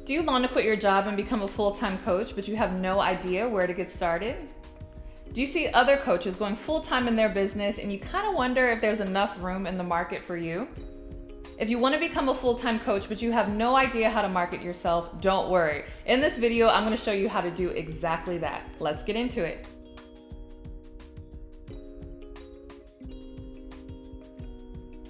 Do you long to quit your job and become a full-time coach, but you have no idea where to get started? Do you see other coaches going full-time in their business and you kind of wonder if there's enough room in the market for you? If you want to become a full-time coach, but you have no idea how to market yourself, don't worry. In this video, I'm going to show you how to do exactly that. Let's get into it.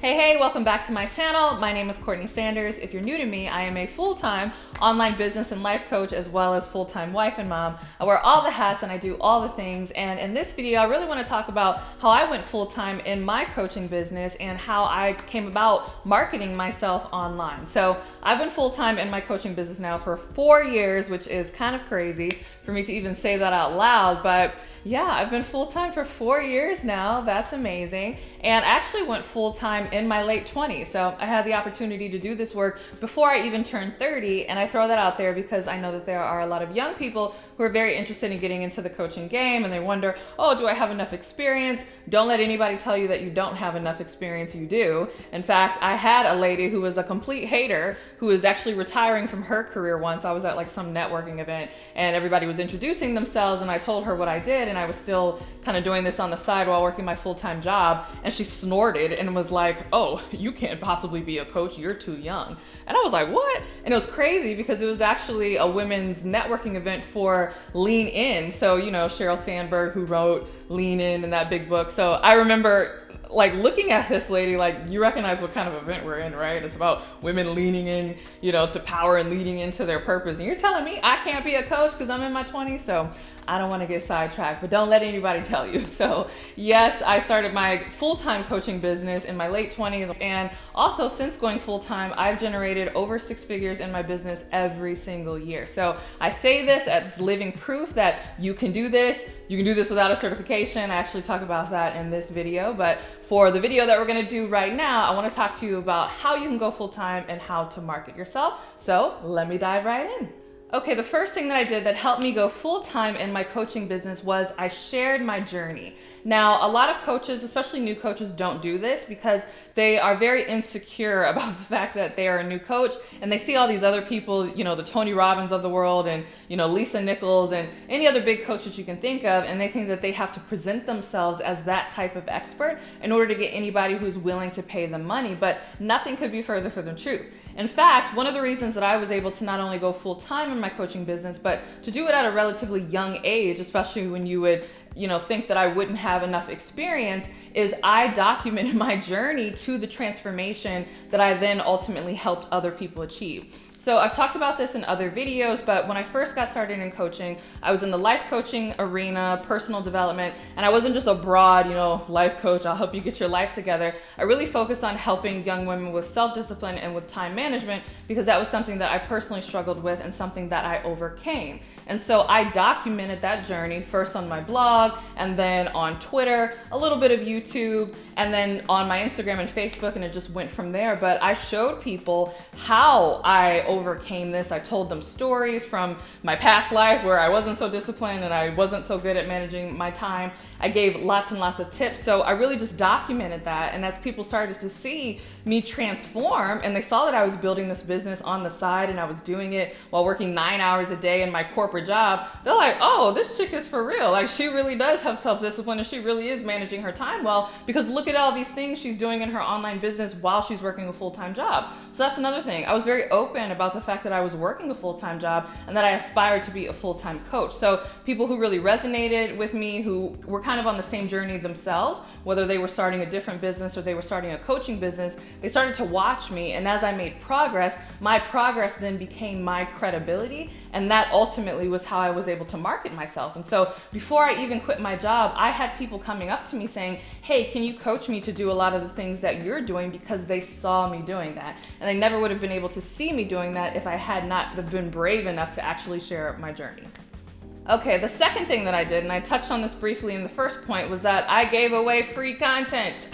Hey, welcome back to my channel. My name is Courtney Sanders. If you're new to me, I am a full-time online business and life coach, as well as full-time wife and mom. I wear all the hats and I do all the things. And in this video, I really want to talk about how I went full-time in my coaching business and how I came about marketing myself online. So I've been full-time in my coaching business now for 4 years, which is kind of crazy for me to even say that out loud. But yeah, I've been full-time for 4 years now. That's amazing. And I actually went full-time in my late 20s. So I had the opportunity to do this work before I even turned 30. And I throw that out there because I know that there are a lot of young people who are very interested in getting into the coaching game and they wonder, oh, do I have enough experience? Don't let anybody tell you that you don't have enough experience. You do. In fact, I had a lady who was a complete hater who was actually retiring from her career once. I was at like some networking event and everybody was introducing themselves and I told her what I did and I was still kind of doing this on the side while working my full-time job, and she snorted and was like, oh, you can't possibly be a coach, you're too young. And I was like, what? And it was crazy because it was actually a women's networking event for Lean In. So, you know, Sheryl Sandberg, who wrote Lean In and that big book. So I remember like looking at this lady, like, you recognize what kind of event we're in, right? It's about women leaning in, you know, to power and leading into their purpose. And you're telling me I can't be a coach because I'm in my 20s? So I don't want to get sidetracked, but don't let anybody tell you. So yes, I started my full-time coaching business in my late 20s. And also since going full-time, I've generated over 6 figures in my business every single year. So I say this as living proof that you can do this. You can do this without a certification. I actually talk about that in this video, but for the video that we're going to do right now, I want to talk to you about how you can go full-time and how to market yourself. So let me dive right in. Okay, the first thing that I did that helped me go full-time in my coaching business was I shared my journey. Now, a lot of coaches, especially new coaches, don't do this because they are very insecure about the fact that they are a new coach and they see all these other people, you know, the Tony Robbins of the world and, you know, Lisa Nichols and any other big coaches you can think of, and they think that they have to present themselves as that type of expert in order to get anybody who's willing to pay them money, but nothing could be further from the truth. In fact, one of the reasons that I was able to not only go full-time in my coaching business, but to do it at a relatively young age, especially when you would, you know, think that I wouldn't have enough experience, is I documented my journey to the transformation that I then ultimately helped other people achieve. So I've talked about this in other videos, but when I first got started in coaching, I was in the life coaching arena, personal development, and I wasn't just a broad, you know, life coach, I'll help you get your life together. I really focused on helping young women with self-discipline and with time management because that was something that I personally struggled with and something that I overcame. And so I documented that journey first on my blog and then on Twitter, a little bit of YouTube, and then on my Instagram and Facebook, and it just went from there. But I showed people how I overcame this. I told them stories from my past life where I wasn't so disciplined and I wasn't so good at managing my time. I gave lots and lots of tips. So I really just documented that. And as people started to see me transform and they saw that I was building this business on the side and I was doing it while working 9 hours a day in my corporate job, they're like, oh, this chick is for real. Like, she really does have self-discipline and she really is managing her time well, because look at all these things she's doing in her online business while she's working a full-time job. So that's another thing. I was very open about the fact that I was working a full-time job and that I aspired to be a full-time coach. So people who really resonated with me, who were kind of on the same journey themselves, whether they were starting a different business or they were starting a coaching business, they started to watch me. And as I made progress, my progress then became my credibility. And that ultimately was how I was able to market myself. And so before I even quit my job, I had people coming up to me saying, hey, can you coach me to do a lot of the things that you're doing, because they saw me doing that. And they never would have been able to see me doing that if I had not been brave enough to actually share my journey. Okay, the second thing that I did, and I touched on this briefly in the first point, was that I gave away free content.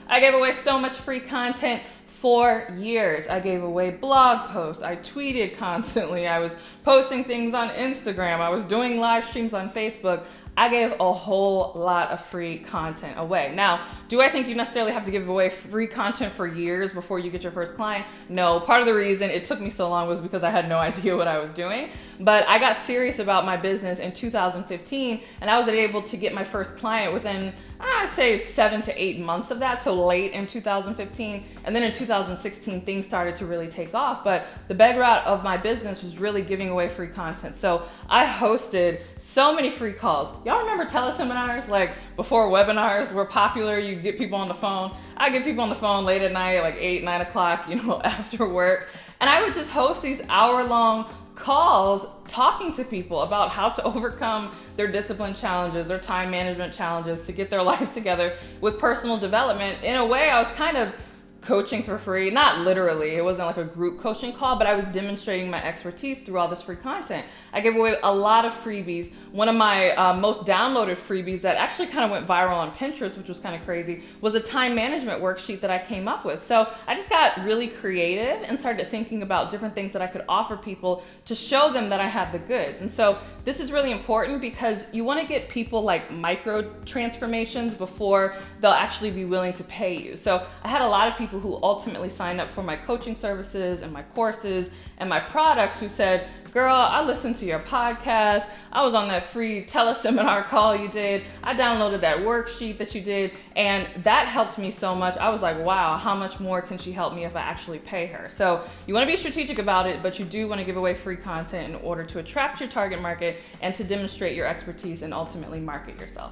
I gave away so much free content for years. I gave away blog posts. I tweeted constantly. I was posting things on Instagram. I was doing live streams on Facebook. I gave a whole lot of free content away. Now, do I think you necessarily have to give away free content for years before you get your first client? No. Part of the reason it took me so long was because I had no idea what I was doing. But I got serious about my business in 2015, and I was able to get my first client within, I'd say, 7 to 8 months of that, so late in 2015. And then in 2016, things started to really take off. But the bedrock of my business was really giving away free content. So I hosted so many free calls. Y'all remember teleseminars? Like before webinars were popular, you get people on the phone. I get people on the phone late at night, like 8, 9 o'clock, after work. And I would just host these hour-long calls talking to people about how to overcome their discipline challenges, their time management challenges, to get their life together with personal development. In a way, I was kind of coaching for free, not literally, it wasn't like a group coaching call, but I was demonstrating my expertise through all this free content. I gave away a lot of freebies. One of my most downloaded freebies that actually kind of went viral on Pinterest, which was kind of crazy, was a time management worksheet that I came up with. So I just got really creative and started thinking about different things that I could offer people to show them that I have the goods. And so this is really important because you want to get people like micro transformations before they'll actually be willing to pay you. So I had a lot of people who ultimately signed up for my coaching services and my courses and my products who said, girl, I listened to your podcast. I was on that free teleseminar call you did. I downloaded that worksheet that you did. And that helped me so much. I was like, wow, how much more can she help me if I actually pay her? So you want to be strategic about it, but you do want to give away free content in order to attract your target market and to demonstrate your expertise and ultimately market yourself.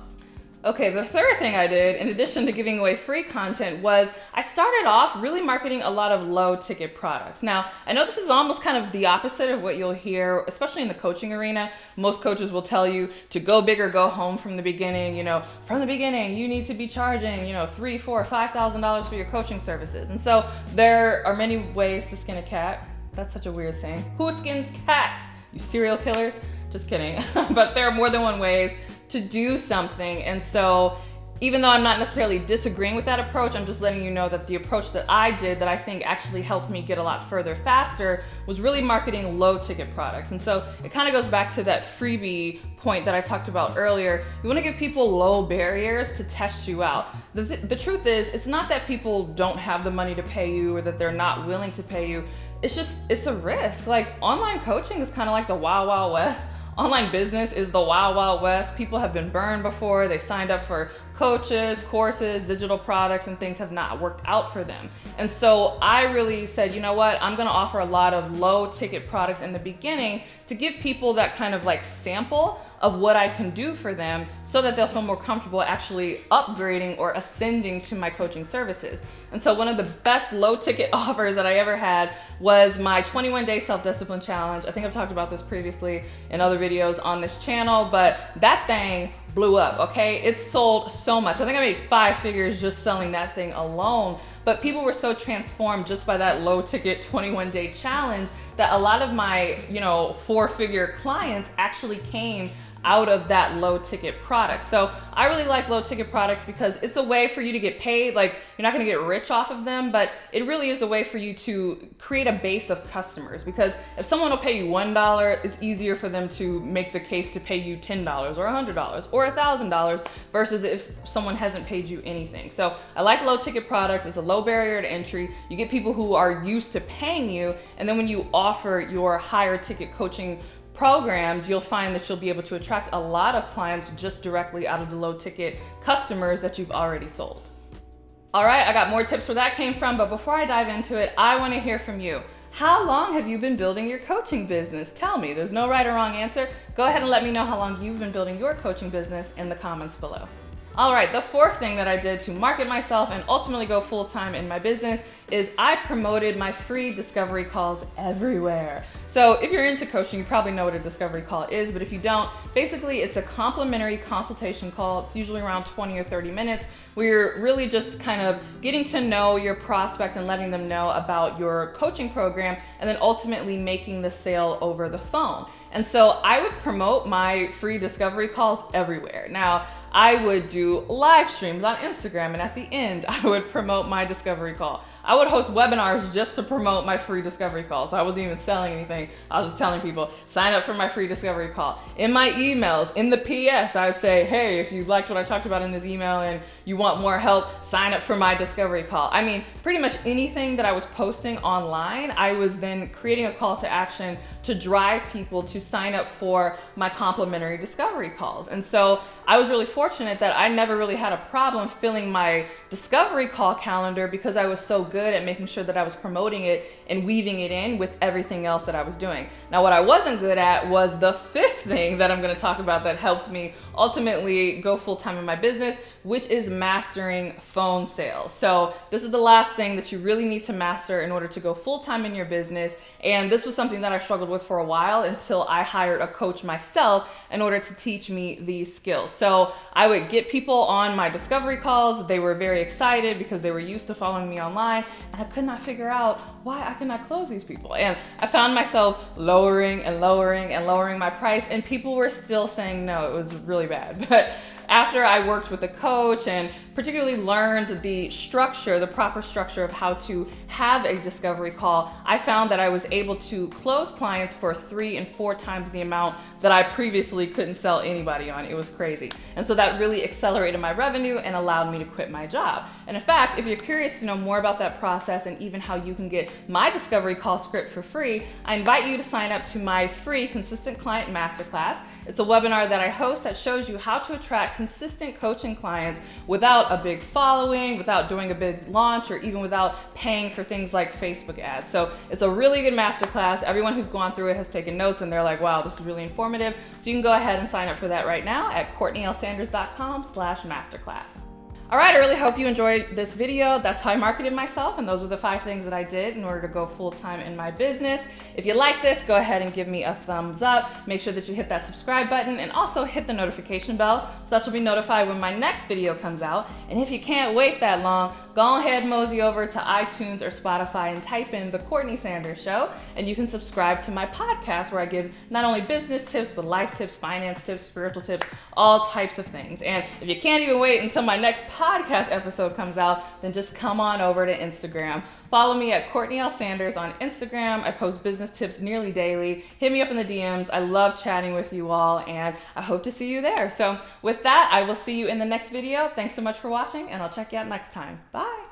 Okay, the third thing I did, in addition to giving away free content, was I started off really marketing a lot of low ticket products. Now, I know this is almost kind of the opposite of what you'll hear, especially in the coaching arena. Most coaches will tell you to go big or go home from the beginning. From the beginning, you need to be charging, $3,000, $4,000, $5,000 for your coaching services. And so there are many ways to skin a cat. That's such a weird saying. Who skins cats? You serial killers? Just kidding. But there are more than one ways to do something. And so even though I'm not necessarily disagreeing with that approach, I'm just letting you know that the approach that I did that I think actually helped me get a lot further faster was really marketing low ticket products. And so it kind of goes back to that freebie point that I talked about earlier. You want to give people low barriers to test you out. The truth is, it's not that people don't have the money to pay you or that they're not willing to pay you. It's a risk. Like online coaching is kind of like the Wild Wild West. Online business is the Wild Wild West. People have been burned before. They've signed up for coaches, courses, digital products, and things have not worked out for them. And so I really said, you know what? I'm going to offer a lot of low ticket products in the beginning to give people that kind of like sample of what I can do for them so that they'll feel more comfortable actually upgrading or ascending to my coaching services. And so one of the best low ticket offers that I ever had was my 21-day self-discipline challenge. I think I've talked about this previously in other videos on this channel, but that thing blew up, okay? It sold so much. I think I made 5 figures just selling that thing alone, but people were so transformed just by that low ticket 21-day challenge that a lot of my, 4-figure clients actually came out of that low ticket product. So I really like low ticket products because it's a way for you to get paid. Like you're not gonna get rich off of them, but it really is a way for you to create a base of customers, because if someone will pay you $1, it's easier for them to make the case to pay you $10 or $100 or $1,000 versus if someone hasn't paid you anything. So I like low ticket products. It's a low barrier to entry. You get people who are used to paying you, and then when you offer your higher ticket coaching programs, you'll find that you'll be able to attract a lot of clients just directly out of the low ticket customers that you've already sold. All right, I got more tips where that came from, but before I dive into it, I want to hear from you. How long have you been building your coaching business? Tell me. There's no right or wrong answer. Go ahead and let me know how long you've been building your coaching business in the comments below. All right, the fourth thing that I did to market myself and ultimately go full-time in my business is I promoted my free discovery calls everywhere. So if you're into coaching, you probably know what a discovery call is, but if you don't, basically it's a complimentary consultation call. It's usually around 20 or 30 minutes where you're really just kind of getting to know your prospect and letting them know about your coaching program and then ultimately making the sale over the phone. And so I would promote my free discovery calls everywhere. Now, I would do live streams on Instagram, and at the end, I would promote my discovery call. I would host webinars just to promote my free discovery call. So I wasn't even selling anything. I was just telling people, sign up for my free discovery call. In my emails, in the PS, I would say, hey, if you liked what I talked about in this email and you want more help, sign up for my discovery call. I mean, pretty much anything that I was posting online, I was then creating a call to action to drive people to sign up for my complimentary discovery calls. And so I was really fortunate that I never really had a problem filling my discovery call calendar because I was so good at making sure that I was promoting it and weaving it in with everything else that I was doing. Now, what I wasn't good at was the fifth thing that I'm going to talk about that helped me ultimately go full-time in my business, which is mastering phone sales. So this is the last thing that you really need to master in order to go full-time in your business. And this was something that I struggled with for a while until I hired a coach myself in order to teach me these skills. So I would get people on my discovery calls. They were very excited because they were used to following me online, and I could not figure out why I could not close these people. And I found myself lowering and lowering and lowering my price, and people were still saying no. It was really bad. But after I worked with a coach and particularly learned the structure, the proper structure of how to have a discovery call, I found that I was able to close clients for 3 and 4 times the amount that I previously couldn't sell anybody on. It was crazy. And so that really accelerated my revenue and allowed me to quit my job. And in fact, if you're curious to know more about that process and even how you can get my discovery call script for free, I invite you to sign up to my free Consistent Client Masterclass. It's a webinar that I host that shows you how to attract consistent coaching clients without a big following, without doing a big launch, or even without paying for things like Facebook ads. So it's a really good masterclass. Everyone who's gone through it has taken notes and they're like, wow, this is really informative. So you can go ahead and sign up for that right now at CourtneyLSanders.com/masterclass. All right, I really hope you enjoyed this video. That's how I marketed myself, and those are the 5 things that I did in order to go full-time in my business. If you like this, go ahead and give me a thumbs up. Make sure that you hit that subscribe button and also hit the notification bell so that you'll be notified when my next video comes out. And if you can't wait that long, go ahead, mosey over to iTunes or Spotify and type in The Courtney Sanders Show, and you can subscribe to my podcast where I give not only business tips, but life tips, finance tips, spiritual tips, all types of things. And if you can't even wait until my next podcast episode comes out, then just come on over to Instagram. Follow me at CourtneyLSanders on Instagram. I post business tips nearly daily. Hit me up in the DMs. I love chatting with you all, and I hope to see you there. So with that, I will see you in the next video. Thanks so much for watching, and I'll check you out next time. Bye.